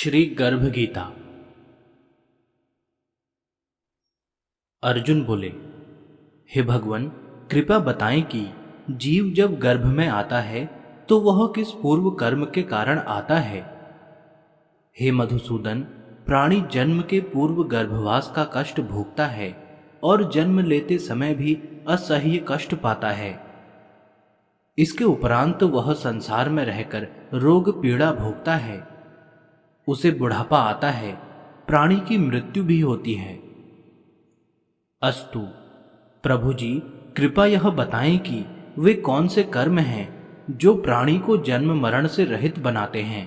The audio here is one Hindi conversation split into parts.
श्री गर्भ गीता। अर्जुन बोले, हे भगवान, कृपा बताएं कि जीव जब गर्भ में आता है तो वह किस पूर्व कर्म के कारण आता है। हे मधुसूदन, प्राणी जन्म के पूर्व गर्भवास का कष्ट भोगता है और जन्म लेते समय भी असह्य कष्ट पाता है। इसके उपरांत वह संसार में रहकर रोग पीड़ा भोगता है। उसे बुढ़ापा आता है, प्राणी की मृत्यु भी होती है। अस्तु प्रभु जी, कृपया यह बताएं कि वे कौन से कर्म हैं जो प्राणी को जन्म मरण से रहित बनाते हैं।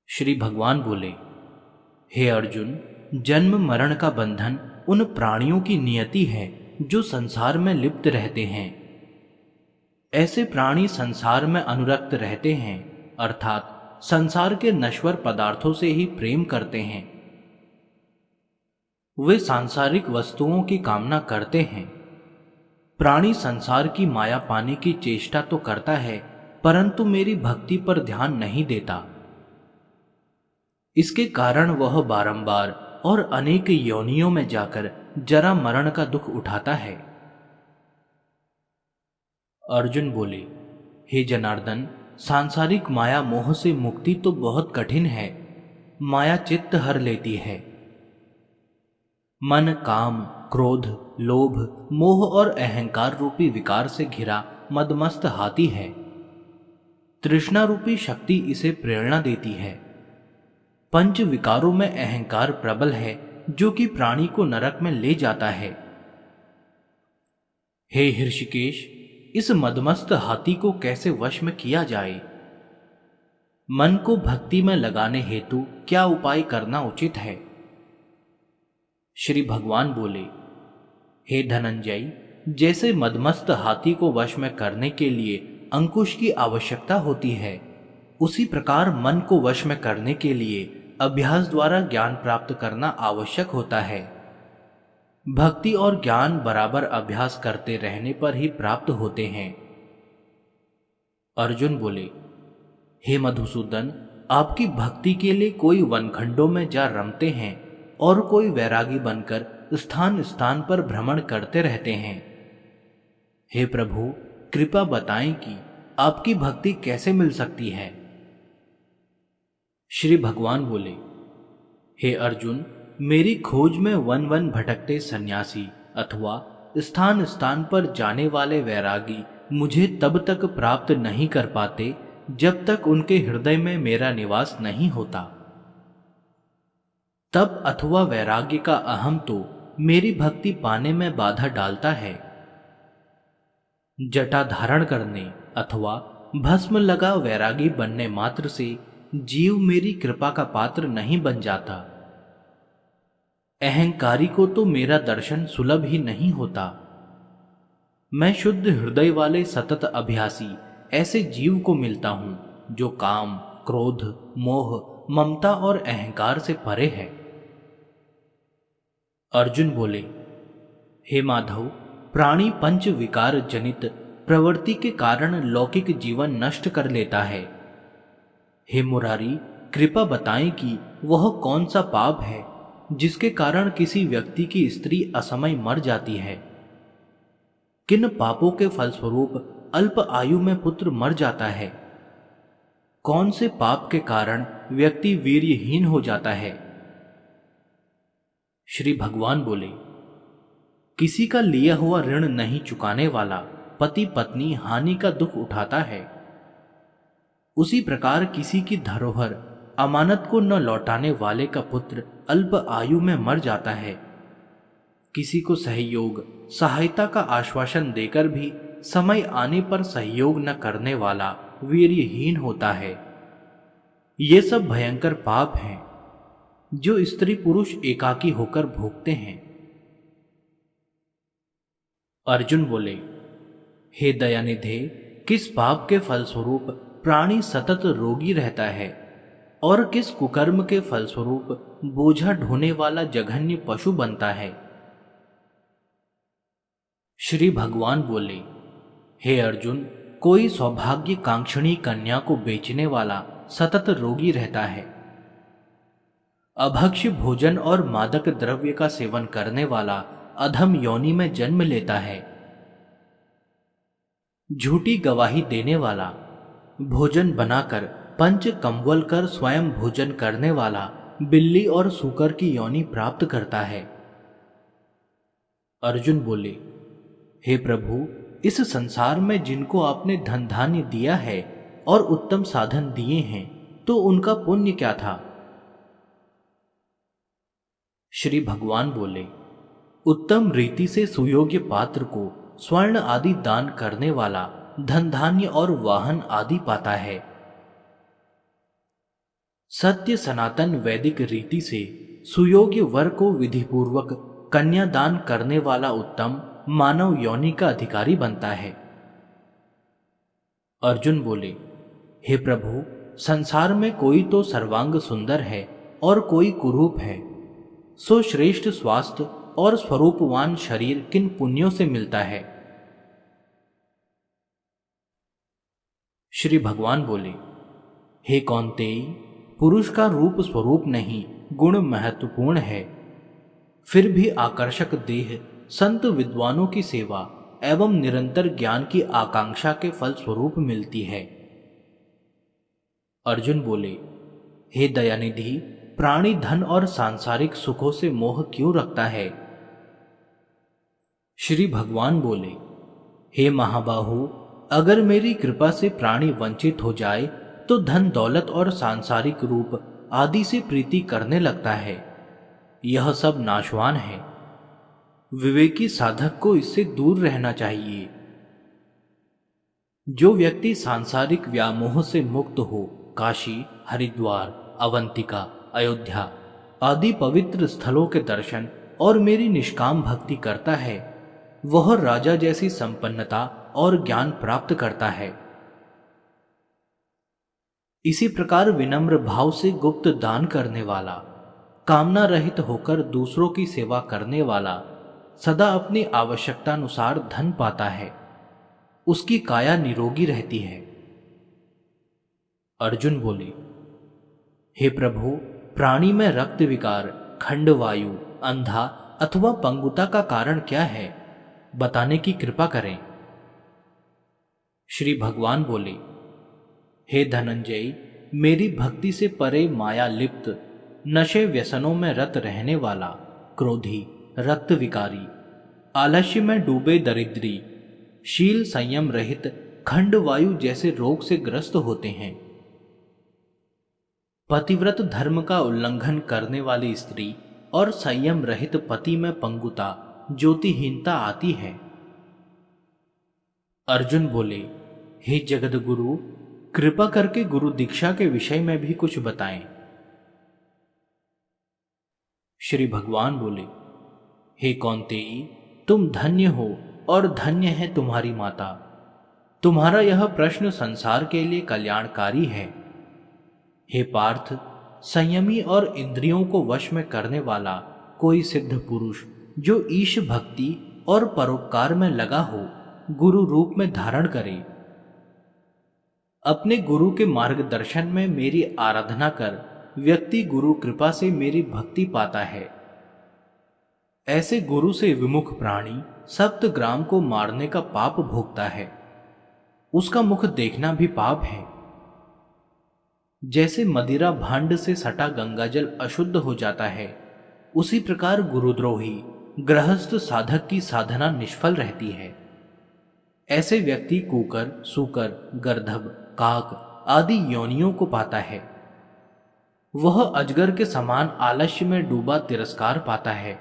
श्री भगवान बोले, हे अर्जुन, जन्म मरण का बंधन उन प्राणियों की नियति है जो संसार में लिप्त रहते हैं। ऐसे प्राणी संसार में अनुरक्त रहते हैं, अर्थात संसार के नश्वर पदार्थों से ही प्रेम करते हैं। वे सांसारिक वस्तुओं की कामना करते हैं। प्राणी संसार की माया पाने की चेष्टा तो करता है, परंतु मेरी भक्ति पर ध्यान नहीं देता। इसके कारण वह बारंबार और अनेक योनियों में जाकर जरा मरण का दुख उठाता है। अर्जुन बोले, हे जनार्दन, सांसारिक माया मोह से मुक्ति तो बहुत कठिन है। माया चित्त हर लेती है। मन काम, क्रोध, लोभ, मोह और अहंकार रूपी विकार से घिरा मदमस्त हाथी है। तृष्णा रूपी शक्ति इसे प्रेरणा देती है। पंच विकारों में अहंकार प्रबल है, जो कि प्राणी को नरक में ले जाता है। हे हृषिकेश, इस मदमस्त हाथी को कैसे वश में किया जाए? मन को भक्ति में लगाने हेतु क्या उपाय करना उचित है? श्री भगवान बोले, हे धनंजय, जैसे मदमस्त हाथी को वश में करने के लिए अंकुश की आवश्यकता होती है, उसी प्रकार मन को वश में करने के लिए अभ्यास द्वारा ज्ञान प्राप्त करना आवश्यक होता है। भक्ति और ज्ञान बराबर अभ्यास करते रहने पर ही प्राप्त होते हैं। अर्जुन बोले, हे मधुसूदन, आपकी भक्ति के लिए कोई वनखंडों में जा रमते हैं और कोई वैरागी बनकर स्थान स्थान पर भ्रमण करते रहते हैं। हे प्रभु, कृपा बताएं कि आपकी भक्ति कैसे मिल सकती है। श्री भगवान बोले, हे अर्जुन, मेरी खोज में वन वन भटकते सन्यासी अथवा स्थान स्थान पर जाने वाले वैरागी मुझे तब तक प्राप्त नहीं कर पाते जब तक उनके हृदय में मेरा निवास नहीं होता। तब अथवा वैराग्य का अहम तो मेरी भक्ति पाने में बाधा डालता है। जटा धारण करने अथवा भस्म लगा वैरागी बनने मात्र से जीव मेरी कृपा का पात्र नहीं बन जाता। अहंकारी को तो मेरा दर्शन सुलभ ही नहीं होता। मैं शुद्ध हृदय वाले सतत अभ्यासी ऐसे जीव को मिलता हूं जो काम, क्रोध, मोह, ममता और अहंकार से परे है। अर्जुन बोले, हे माधव, प्राणी पंच विकार जनित प्रवृत्ति के कारण लौकिक जीवन नष्ट कर लेता है। हे मुरारी, कृपा बताएं कि वह कौन सा पाप है जिसके कारण किसी व्यक्ति की स्त्री असमय मर जाती है। किन पापों के फलस्वरूप अल्प आयु में पुत्र मर जाता है। कौन से पाप के कारण व्यक्ति वीर्यहीन हो जाता है। श्री भगवान बोले, किसी का लिया हुआ ऋण नहीं चुकाने वाला पति पत्नी हानि का दुख उठाता है। उसी प्रकार किसी की धरोहर अमानत को न लौटाने वाले का पुत्र अल्प आयु में मर जाता है। किसी को सहयोग, सहायता का आश्वासन देकर भी समय आने पर सहयोग न करने वाला वीर्यहीन होता है। ये सब भयंकर पाप हैं जो स्त्री पुरुष एकाकी होकर भोगते हैं। अर्जुन बोले, हे दयानिधे, किस पाप के फलस्वरूप प्राणी सतत रोगी रहता है और किस कुकर्म के फलस्वरूप बोझा ढोने वाला जघन्य पशु बनता है। श्री भगवान बोले, हे अर्जुन, कोई सौभाग्य कांक्षणी कन्या को बेचने वाला सतत रोगी रहता है। अभक्ष्य भोजन और मादक द्रव्य का सेवन करने वाला अधम योनि में जन्म लेता है। झूठी गवाही देने वाला, भोजन बनाकर पंच कंवल कर स्वयं भोजन करने वाला बिल्ली और सूकर की योनि प्राप्त करता है। अर्जुन बोले, हे प्रभु, इस संसार में जिनको आपने धन धान्य दिया है और उत्तम साधन दिए हैं, तो उनका पुण्य क्या था? श्री भगवान बोले, उत्तम रीति से सुयोग्य पात्र को स्वर्ण आदि दान करने वाला धन धान्य और वाहन आदि पाता है। सत्य सनातन वैदिक रीति से सुयोग्य वर को विधिपूर्वक कन्यादान करने वाला उत्तम मानव योनि का अधिकारी बनता है। अर्जुन बोले, हे प्रभु, संसार में कोई तो सर्वांग सुंदर है और कोई कुरूप है, सो श्रेष्ठ स्वास्थ्य और स्वरूपवान शरीर किन पुण्यों से मिलता है? श्री भगवान बोले, हे कौन्तेय, पुरुष का रूप स्वरूप नहीं, गुण महत्वपूर्ण है। फिर भी आकर्षक देह संत विद्वानों की सेवा एवं निरंतर ज्ञान की आकांक्षा के फल स्वरूप मिलती है। अर्जुन बोले, हे दयानिधि, प्राणी धन और सांसारिक सुखों से मोह क्यों रखता है? श्री भगवान बोले, हे महाबाहु, अगर मेरी कृपा से प्राणी वंचित हो जाए तो धन दौलत और सांसारिक रूप आदि से प्रीति करने लगता है। यह सब नाशवान है। विवेकी साधक को इससे दूर रहना चाहिए। जो व्यक्ति सांसारिक व्यामोह से मुक्त हो काशी, हरिद्वार, अवंतिका, अयोध्या आदि पवित्र स्थलों के दर्शन और मेरी निष्काम भक्ति करता है, वह राजा जैसी संपन्नता और ज्ञान प्राप्त करता है। इसी प्रकार विनम्र भाव से गुप्त दान करने वाला, कामना रहित होकर दूसरों की सेवा करने वाला सदा अपनी आवश्यकतानुसार धन पाता है। उसकी काया निरोगी रहती है। अर्जुन बोले, हे प्रभु, प्राणी में रक्त विकार, खंडवायु, अंधा अथवा पंगुता का कारण क्या है? बताने की कृपा करें। श्री भगवान बोले, हे धनंजय, मेरी भक्ति से परे माया लिप्त, नशे व्यसनों में रत रहने वाला, क्रोधी, रक्त विकारी, आलस्य में डूबे दरिद्री, शील संयम रहित खंड वायु जैसे रोग से ग्रस्त होते हैं। पतिव्रत धर्म का उल्लंघन करने वाली स्त्री और संयम रहित पति में पंगुता, ज्योतिहीनता आती है। अर्जुन बोले, हे जगत गुरु, कृपा करके गुरु दीक्षा के विषय में भी कुछ बताएं। श्री भगवान बोले, हे कौन्तेय, तुम धन्य हो और धन्य है तुम्हारी माता। तुम्हारा यह प्रश्न संसार के लिए कल्याणकारी है। हे पार्थ, संयमी और इंद्रियों को वश में करने वाला कोई सिद्ध पुरुष जो ईश भक्ति और परोपकार में लगा हो, गुरु रूप में धारण करे। अपने गुरु के मार्गदर्शन में मेरी आराधना कर व्यक्ति गुरु कृपा से मेरी भक्ति पाता है। ऐसे गुरु से विमुख प्राणी सप्तग्राम को मारने का पाप भोगता है। उसका मुख देखना भी पाप है। जैसे मदिरा भांड से सटा गंगाजल अशुद्ध हो जाता है, उसी प्रकार गुरुद्रोही गृहस्थ साधक की साधना निष्फल रहती है। ऐसे व्यक्ति कुकर, सूकर, गर्दभ, काक आदि योनियों को पाता है। वह अजगर के समान आलस्य में डूबा तिरस्कार पाता है।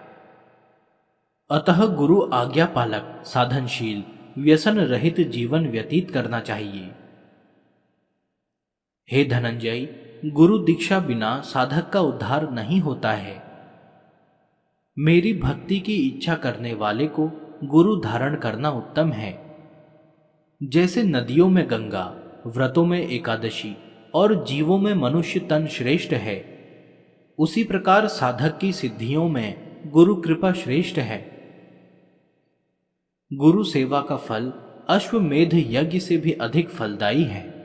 अतः गुरु आज्ञा पालक, साधनशील, व्यसन रहित जीवन व्यतीत करना चाहिए। हे धनंजय, गुरु दीक्षा बिना साधक का उद्धार नहीं होता है। मेरी भक्ति की इच्छा करने वाले को गुरु धारण करना उत्तम है। जैसे नदियों में गंगा, व्रतों में एकादशी और जीवों में मनुष्य तन श्रेष्ठ है, उसी प्रकार साधक की सिद्धियों में गुरु कृपा श्रेष्ठ है। गुरु सेवा का फल अश्वमेध यज्ञ से भी अधिक फलदायी है।